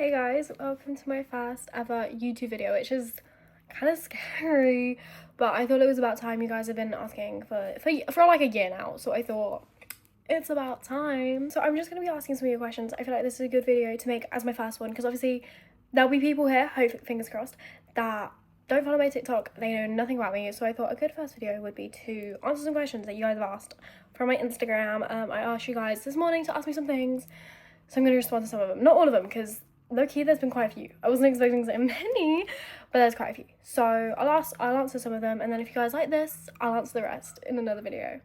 Hey guys, welcome to my first ever YouTube video, which is kind of scary, but I thought it was about time. You guys have been asking for like a year now, so I thought it's about time. So I'm just going to be asking some of your questions. I feel like this is a good video to make as my first one, because obviously there'll be people here, hope fingers crossed, that don't follow my TikTok, they know nothing about me, so I thought a good first video would be to answer some questions that you guys have asked from my Instagram. I asked you guys this morning to ask me some things, so I'm going to respond to some of them. Not all of them, because low-key there's been quite a few. I wasn't expecting so many, but there's quite a few. So I'll answer some of them, and then if you guys like this, I'll answer the rest in another video.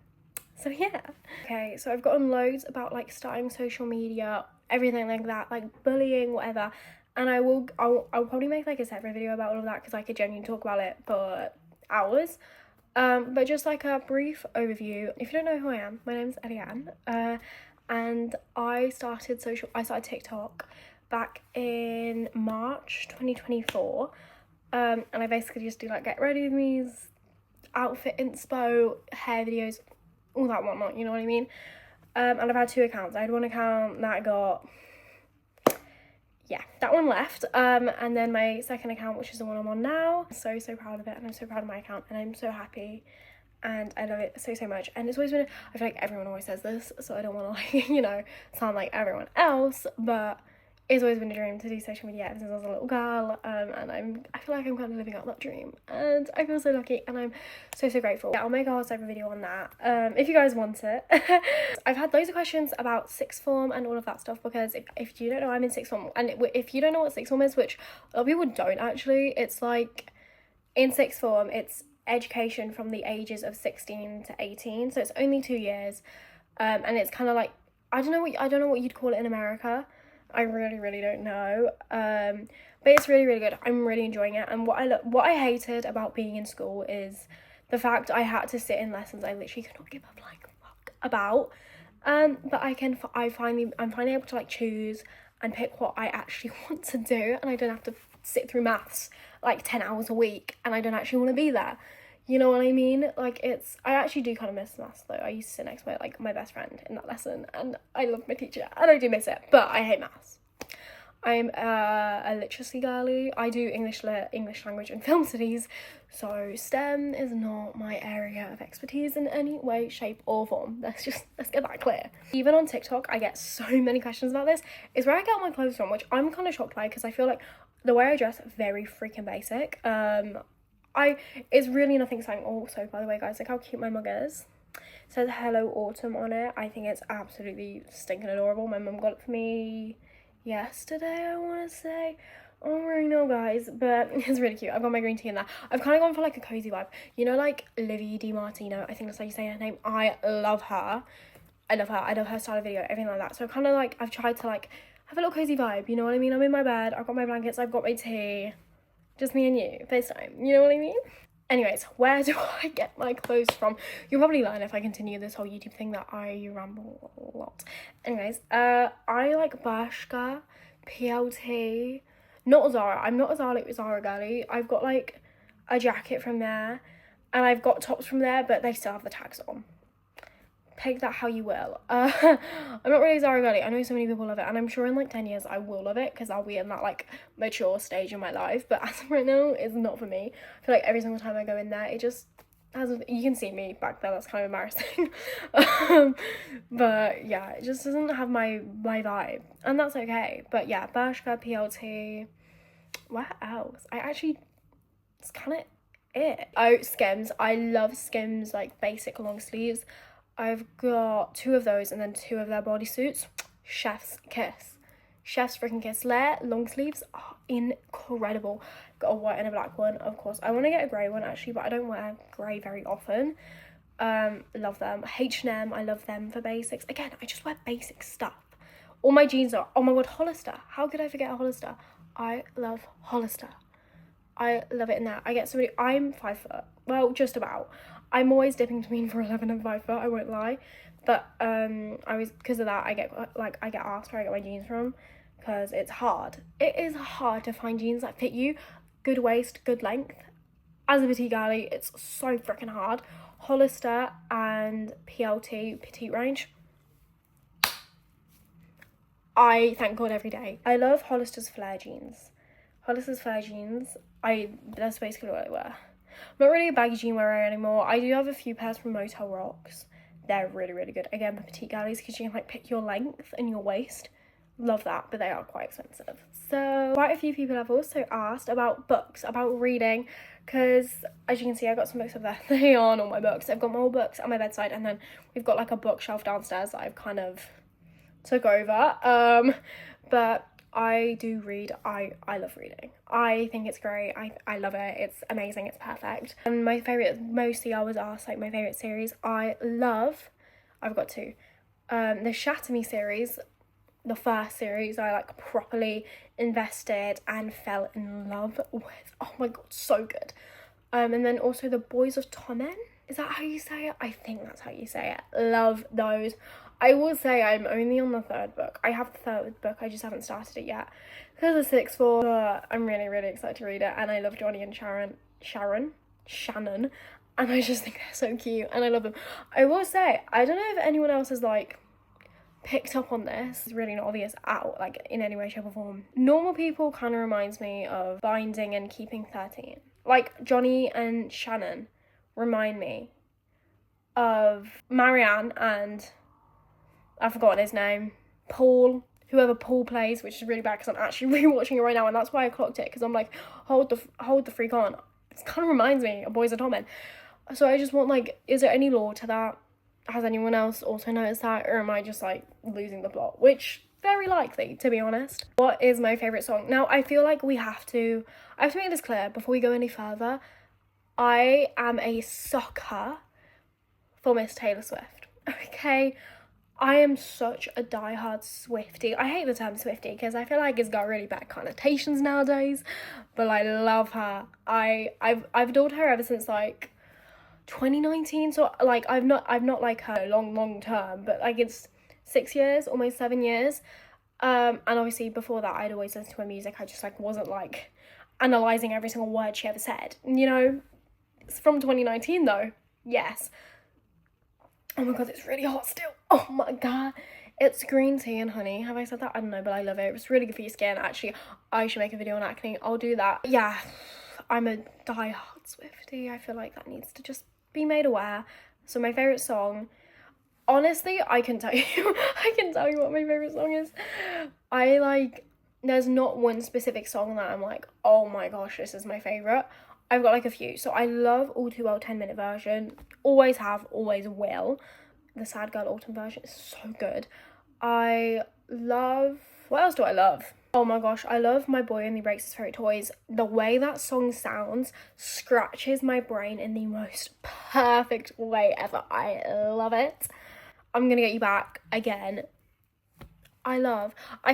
So yeah. Okay, so I've gotten loads about like starting social media, everything like that, like bullying, whatever. And I'll probably make like a separate video about all of that, because I could genuinely talk about it for hours. But just like a brief overview, if you don't know who I am, my name's Eliane, and I started TikTok back in March 2024, and I basically just do like get ready with me's, outfit inspo, hair videos, all that whatnot, you know what I mean? And I've had two accounts. I had one account that got, yeah, that one left, and then my second account, which is the one I'm on now. So proud of it, and I'm so proud of my account, and I'm so happy, and I love it so much. And it's always been, I feel like everyone always says this, so I don't want to like, you know, sound like everyone else, but it's always been a dream to do social media ever since I was a little girl, and I feel like I'm kind of living out that dream, and I feel so lucky, and I'm so grateful. Yeah, I'll make a whole separate video on that, if you guys want it. I've had loads of questions about sixth form and all of that stuff, because if you don't know, I'm in sixth form, and if you don't know what sixth form is, which a lot of people don't actually, it's like, in sixth form, it's education from the ages of 16 to 18, so it's only 2 years, and it's kind of like, I don't know what you'd call it in America. I really don't know, but it's really good. I'm really enjoying it, and what I hated about being in school is the fact I had to sit in lessons I literally could not give a flying fuck about, but I'm finally able to like choose and pick what I actually want to do, and I don't have to sit through maths like 10 hours a week, and I don't actually want to be there. You know what I mean? Like, I actually do kind of miss maths though. I used to sit next to my best friend in that lesson, and I love my teacher, and I do miss it, but I hate maths. I'm a literacy girly. I do English language and film studies, so STEM is not my area of expertise in any way, shape or form. Let's get that clear. Even on TikTok, I get so many questions about this. It's where I get all my clothes from, which I'm kind of shocked by, because I feel like the way I dress, very freaking basic. It's really nothing exciting. Also, by the way, guys, look how cute my mug is. It says Hello Autumn on it. I think it's absolutely stinking adorable. My mum got it for me yesterday, I want to say. I don't really know, guys, but it's really cute. I've got my green tea in there. I've kind of gone for like a cozy vibe. You know, like Livy DiMartino, I think that's how you say her name. I love her. I love her style of video, everything like that. So kind of like, I've tried to like have a little cozy vibe, you know what I mean? I'm in my bed, I've got my blankets, I've got my tea. Just me and you, FaceTime, you know what I mean? Anyways, where do I get my clothes from? You'll probably learn if I continue this whole YouTube thing that I ramble a lot. Anyways, I like Bershka, PLT, not Zara. I'm not a Zara girly. I've got like a jacket from there, and I've got tops from there, but they still have the tags on. Take that how you will. I'm not really Zara girly. I know so many people love it, and I'm sure in like 10 years I will love it, because I'll be in that like mature stage in my life, but as of right now, it's not for me. I feel like every single time I go in there, it just you can see me back there, that's kind of embarrassing. But yeah, it just doesn't have my vibe, and that's okay. But yeah, Bershka, PLT, what else? It's kind of it. Oh, Skims. I love Skims, like basic long sleeves. I've got 2 of those, and then 2 of their bodysuits. Chef's kiss. Chef's freaking kiss. Their long sleeves are incredible. Got a white and a black one, of course. I want to get a grey one actually, but I don't wear grey very often. Love them. H&M, I love them for basics. Again, I just wear basic stuff. All my jeans are, oh my god, Hollister. How could I forget a Hollister? I love Hollister. I love it in there. I'm 5 foot. Well, just about. I'm always dipping between 4'11" and 5 foot, I won't lie. But because of that, I get asked where I get my jeans from, because it's hard. It is hard to find jeans that fit you. Good waist, good length. As a petite girly, it's so freaking hard. Hollister and PLT, petite range. I thank God every day. I love Hollister's flare jeans. Hollister's flare jeans, that's basically what I wear. I'm not really a baggy jean wearer anymore. I do have a few pairs from Motel Rocks. They're really, really good. Again, for petite girlies, because you can like pick your length and your waist. Love that, but they are quite expensive. So quite a few people have also asked about books, about reading, because as you can see, I got some books up there. They aren't all my books. I've got more books at my bedside, and then we've got like a bookshelf downstairs that I've kind of took over. But I do read. I love reading. I think it's great. I love it. It's amazing. It's perfect. And my favourite, mostly I was asked like my favourite series. I've got two. The Shatter Me series, the first series, I like properly invested and fell in love with. Oh my god, so good. And then also the Boys of Tommen. Is that how you say it? I think that's how you say it. Love those. I will say I'm only on the third book. I have the third book, I just haven't started it yet. There's a sixth for, but I'm really, really excited to read it. And I love Johnny and Shannon. And I just think they're so cute and I love them. I will say, I don't know if anyone else has like picked up on this. It's really not obvious out like in any way, shape or form. Normal People kind of reminds me of Binding and Keeping 13. Like Johnny and Shannon remind me of Marianne and I've forgotten his name, Paul, whoever Paul plays, which is really bad because I'm actually rewatching it right now, and that's why I clocked it, because I'm like, hold the freak on. It kind of reminds me of Boys of Tommen. So I just want like, is there any lore to that? Has anyone else also noticed that, or am I just like losing the plot? Which very likely, to be honest. What is my favourite song? Now I feel like I have to make this clear before we go any further. I am a sucker for Miss Taylor Swift. Okay, I am such a diehard Swiftie. I hate the term Swiftie because I feel like it's got really bad connotations nowadays, but I love her. I've adored her ever since like 2019. So like I've not like her long term, but like it's 6 years, almost 7 years. And obviously before that I'd always listened to her music. I just like wasn't like analysing every single word she ever said. You know, it's from 2019 though. Yes. Oh my god, it's really hot still. Oh my god. It's green tea and honey. Have I said that? I don't know, but I love it. It's really good for your skin. Actually, I should make a video on acne. I'll do that. Yeah, I'm a diehard Swiftie. I feel like that needs to just be made aware. So my favourite song, honestly, I can tell you. I can tell you what my favourite song is. There's not one specific song that I'm like, oh my gosh, this is my favourite. I've got like a few. So I love All Too Well 10-minute version. Always have, always will. The Sad Girl Autumn version is so good. I love... What else do I love? Oh my gosh, I love My Boy Only Breaks His Favourite Toys. The way that song sounds scratches my brain in the most perfect way ever. I love it. I'm gonna Get You Back again. I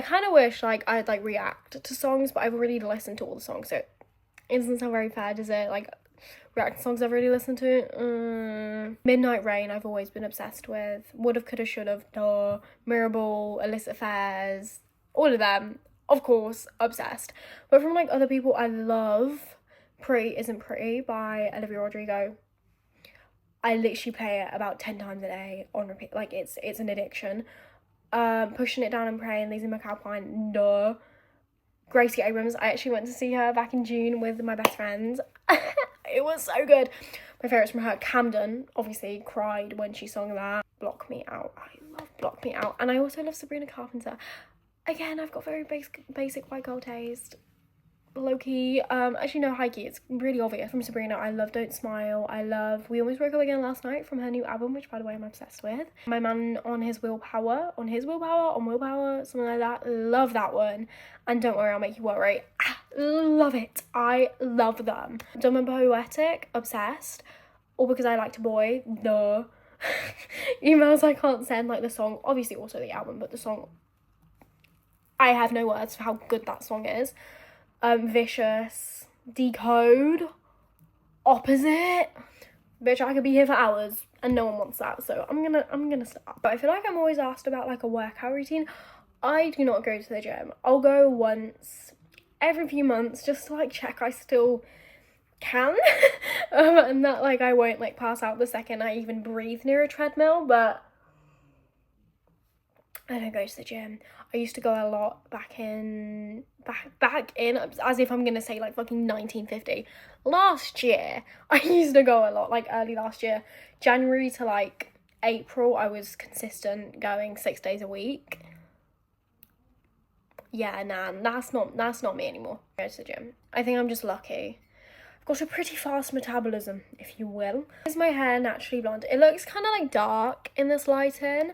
kind of wish like I'd like react to songs, but I've already listened to all the songs, so it doesn't sound very fair, does it? Like, react songs I've already listened to. Midnight Rain I've always been obsessed with. Would've, Could've, Should've, Duh, Mirrorball, Illicit Affairs, all of them, of course, obsessed. But from like other people, I love Pretty Isn't Pretty by Olivia Rodrigo. I literally play it about 10 times a day on repeat. Like it's an addiction. Pushing It Down and Pray and Lizzie McAlpine, duh. Gracie Abrams, I actually went to see her back in June with my best friends. It was so good. My favourites from her, Camden, obviously cried when she sung that. Block Me Out, I love Block Me Out. And I also love Sabrina Carpenter. Again, I've got very basic white girl taste. Low-key, actually no, high-key, it's really obvious. From Sabrina, I love Don't Smile. I love We Almost Broke Up Again Last Night from her new album, which by the way I'm obsessed with. My Man on Willpower, something like that. Love that one. And Don't Worry, I'll Make You Worry. Love it. I love them. Dumb and Poetic, obsessed. All Because I Liked a Boy, duh. Emails I Can't Send, like the song, obviously also the album, but the song, I have no words for how good that song is. Vicious, Decode, Opposite. Bitch, I could be here for hours and no one wants that, so I'm gonna stop. But I feel like I'm always asked about like a workout routine. I do not go to the gym. I'll go once every few months just to like check I still can. And that like I won't like pass out the second I even breathe near a treadmill, but I don't go to the gym. I used to go a lot back in, as if I'm gonna say like fucking 1950. Last year, I used to go a lot, like early last year. January to like April, I was consistent going 6 days a week. Yeah, nah, that's not me anymore. I go to the gym. I think I'm just lucky. I've got a pretty fast metabolism, if you will. Is my hair naturally blonde? It looks kind of like dark in this lighting.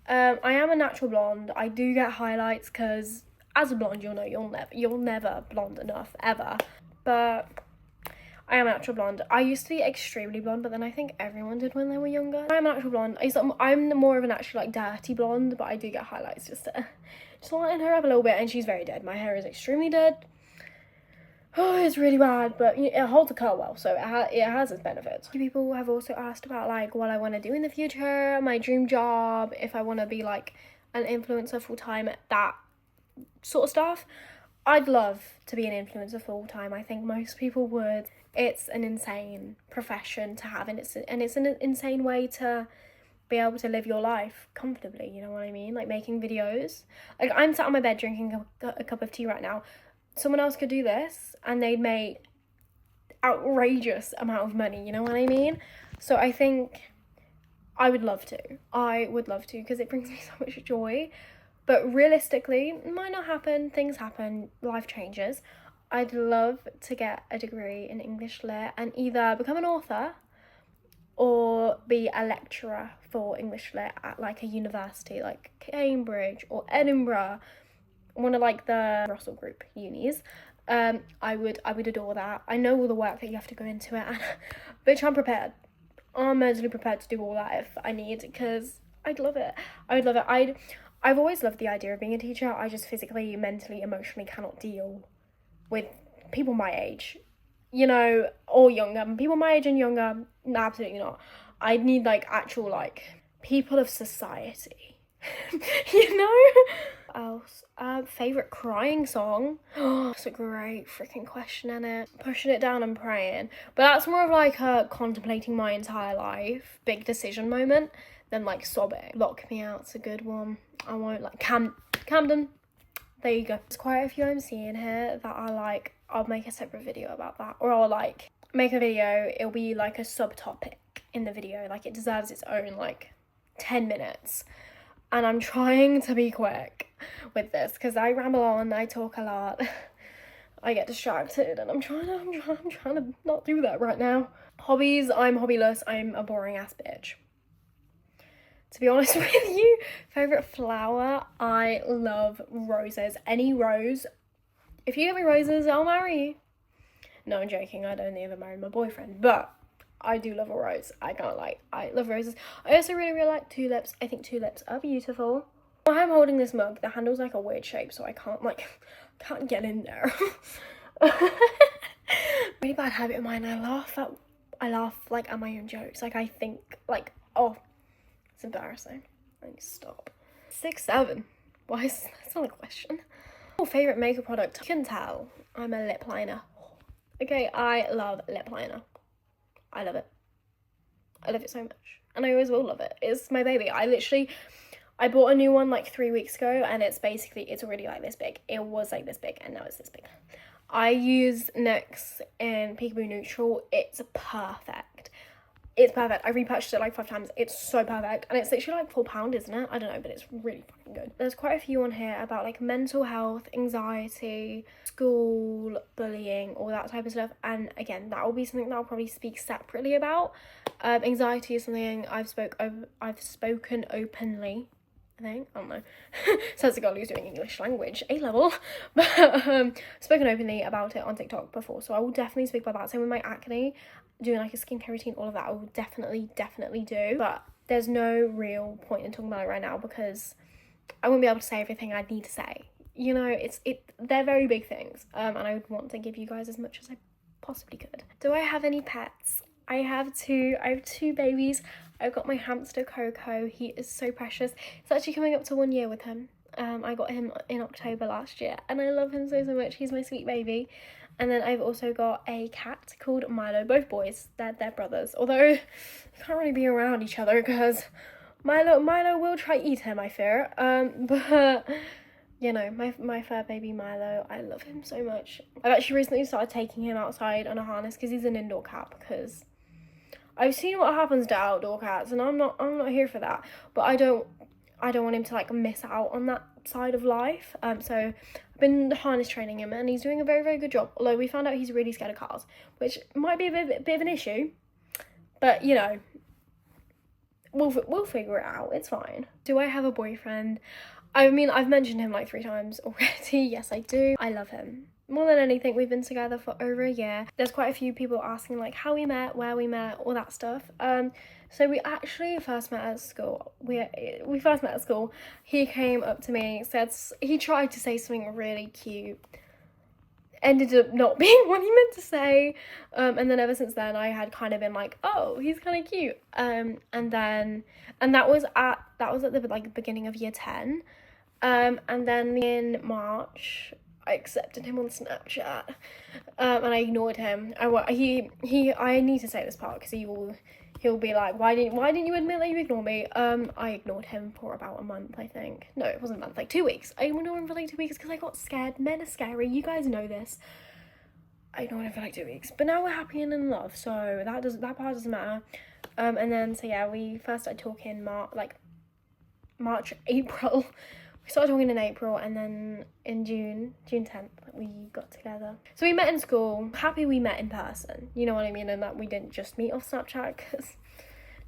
I am a natural blonde. I do get highlights because as a blonde, you'll know you'll never blonde enough ever. But I am a natural blonde. I used to be extremely blonde, but then I think everyone did when they were younger. I'm a natural blonde. I'm more of an actual like dirty blonde, but I do get highlights just to lighten her up a little bit. And she's very dead. My hair is extremely dead. Oh, it's really bad, but it holds a curl well, so it has its benefits. People have also asked about like what I want to do in the future, my dream job, if I want to be like an influencer full-time, that sort of stuff. I'd love to be an influencer full-time. I think most people would. It's an insane profession to have, and it's an insane way to be able to live your life comfortably, you know what I mean? Like making videos. Like I'm sat on my bed drinking a cup of tea right now. Someone else could do this and they'd make outrageous amount of money, you know what I mean? So I think I would love to because it brings me so much joy. But realistically, it might not happen. Things happen, life changes. I'd love to get a degree in English Lit and either become an author or be a lecturer for English Lit at like a university like Cambridge or Edinburgh, one of like the Russell Group unis. I would adore that. I know all the work that you have to go into it, and bitch, I'm prepared. I'm mentally prepared to do all that if I need, because I'd love it. I would love it. I've always loved the idea of being a teacher. I just physically, mentally, emotionally cannot deal with people my age, you know, or younger. People my age and younger, no, absolutely not. I'd need like actual like people of society, you know. Else, favorite crying song. Oh, that's a great freaking question, innit? Pushing it down and praying, but that's more of like a contemplating my entire life, big decision moment than like sobbing. Lock Me Out's a good one. I won't like Camden. There you go. There's quite a few I'm seeing here that are like, I'll make a separate video about that, or I'll like make a video. It'll be like a subtopic in the video, like it deserves its own like 10 minutes. And I'm trying to be quick with this because I ramble on, I talk a lot, I get distracted, and I'm trying to not do that right now. Hobbies, I'm hobbyless, I'm a boring ass bitch. To be honest with you, favorite flower, I love roses. Any rose. If you give me roses, I'll marry you. No, I'm joking, I'd only ever marry my boyfriend, but I do love a rose. I can't lie. I love roses. I also really like tulips. I think tulips are beautiful. I'm holding this mug. The handle's like a weird shape, so I can't get in there. Really bad habit of mine. I laugh like at my own jokes. Like I think like, oh, it's embarrassing. I need to stop. 6'7". Why is that's not a question? Oh, favorite makeup product. You can tell I'm a lip liner. Okay, I love lip liner. I love it. I love it so much. And I always will love it. It's my baby. I bought a new one like 3 weeks ago, and it's already like this big. It was like this big and now it's this big. I use NYX in Peekaboo Neutral. It's perfect. It's perfect. I repurchased it like 5 times. It's so perfect. And it's literally like £4, isn't it? I don't know, but it's really fucking good. There's quite a few on here about like mental health, anxiety, school, bullying, all that type of stuff. And again, that will be something that I'll probably speak separately about. Anxiety is something I've spoken openly. I don't know. Says the girl who's doing English language A-level. But spoken openly about it on TikTok before, so I will definitely speak about that. Same with my acne, doing like a skincare routine, all of that I will definitely do. But there's no real point in talking about it right now because I won't be able to say everything I need to say. You know, they're very big things. And I would want to give you guys as much as I possibly could. Do I have any pets? I have two babies. I've got my hamster Coco. He is so precious. It's actually coming up to 1 year with him. I got him in October last year and I love him so much. He's my sweet baby. And then I've also got a cat called Milo. Both boys. They're brothers. Although they can't really be around each other because Milo will try eat him, I fear. But you know, my fur baby Milo, I love him so much. I've actually recently started taking him outside on a harness because he's an indoor cat, because I've seen what happens to outdoor cats, and I'm not here for that. But I don't want him to like miss out on that side of life. So I've been harness training him, and he's doing a very, very good job. Although we found out he's really scared of cars, which might be a bit of an issue. But you know, we'll figure it out. It's fine. Do I have a boyfriend? I mean, I've mentioned him like 3 times already. Yes, I do. I love him. More than anything, we've been together for over a year. There's quite a few people asking like how we met, where we met, all that stuff. So we actually first met at school. We first met at school. He came up to me, he tried to say something really cute. Ended up not being what he meant to say. And then ever since then, I had kind of been like, oh, he's kind of cute. And that was at the like beginning of year 10. And then in March, I accepted him on Snapchat, and I ignored him. I need to say this part because he'll be like, why didn't you admit that you ignored me? I ignored him for about a month, I think. No, it wasn't a month, like 2 weeks. I ignored him for like 2 weeks because I got scared. Men are scary. You guys know this. I ignored him for like 2 weeks, but now we're happy and in love, so that part doesn't matter. And then so yeah, we first started talking March, April. We started talking in April, and then in June 10th, we got together. So we met in school. Happy we met in person. You know what I mean? And that we didn't just meet off Snapchat, because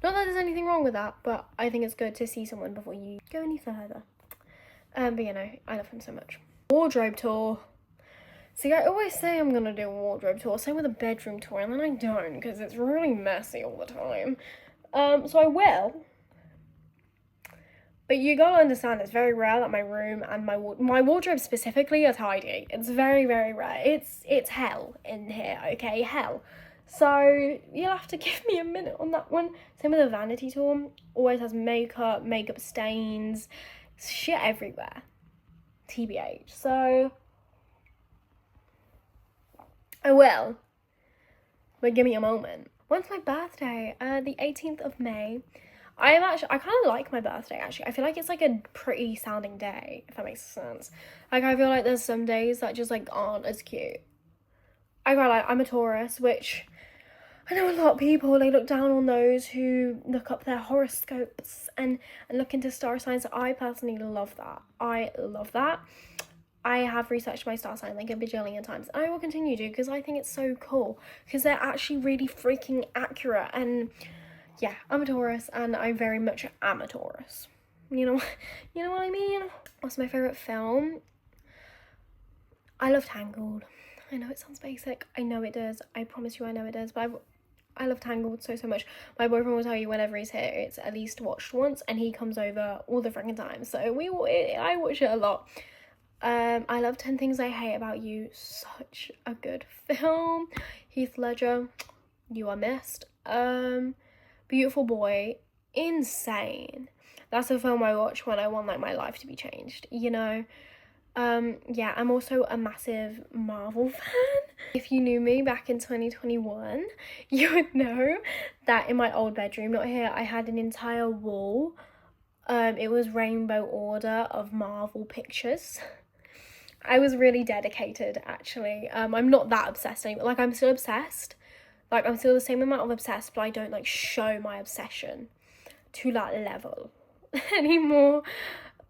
not that there's anything wrong with that, but I think it's good to see someone before you go any further. But you know, I love him so much. Wardrobe tour. See, I always say I'm gonna do a wardrobe tour, same with a bedroom tour, and then I don't, because it's really messy all the time. So I will. But you gotta understand, it's very rare that my room and my wardrobe specifically are tidy. It's very, very rare. It's hell in here, okay? Hell. So you'll have to give me a minute on that one. Same with the vanity tour. Always has makeup stains, shit everywhere. TBH. So I will. But give me a moment. When's my birthday? The 18th of May. I kind of like my birthday, actually. I feel like it's like a pretty sounding day, if that makes sense. Like, I feel like there's some days that just like aren't as cute. I'm a Taurus, which I know a lot of people, they look down on those who look up their horoscopes and look into star signs. I personally love that. I love that. I have researched my star sign like a bajillion times. And I will continue to, because I think it's so cool. Because they're actually really freaking accurate. And yeah, I'm a Taurus, and I very much am a Taurus. You know what I mean? What's my favourite film? I love Tangled. I know it sounds basic. I know it does. I promise you I know it does. But I love Tangled so much. My boyfriend will tell you whenever he's here, it's at least watched once, and he comes over all the freaking time. So I watch it a lot. I love 10 Things I Hate About You. Such a good film. Heath Ledger, you are missed. Beautiful Boy, insane. That's a film I watch when I want like my life to be changed, you know. Yeah, I'm also a massive Marvel fan. If you knew me back in 2021, you would know that in my old bedroom, not here, I had an entire wall. It was rainbow order of Marvel pictures. I was really dedicated, actually. I'm not that obsessed anymore. Like, I'm still obsessed. Like, I'm still the same amount of obsessed, but I don't, like, show my obsession to that level anymore.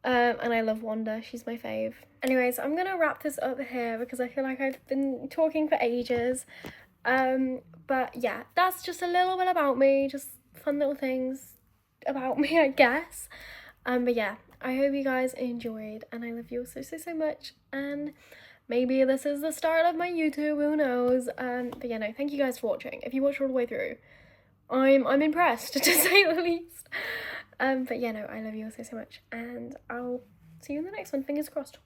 And I love Wanda. She's my fave. Anyways, I'm gonna wrap this up here because I feel like I've been talking for ages. But yeah, that's just a little bit about me. Just fun little things about me, I guess. But yeah, I hope you guys enjoyed, and I love you so, so, so much. And maybe this is the start of my YouTube, who knows. But yeah, no, thank you guys for watching. If you watched all the way through, I'm impressed, to say the least. But yeah, no, I love you all so, so much, and I'll see you in the next one. Fingers crossed.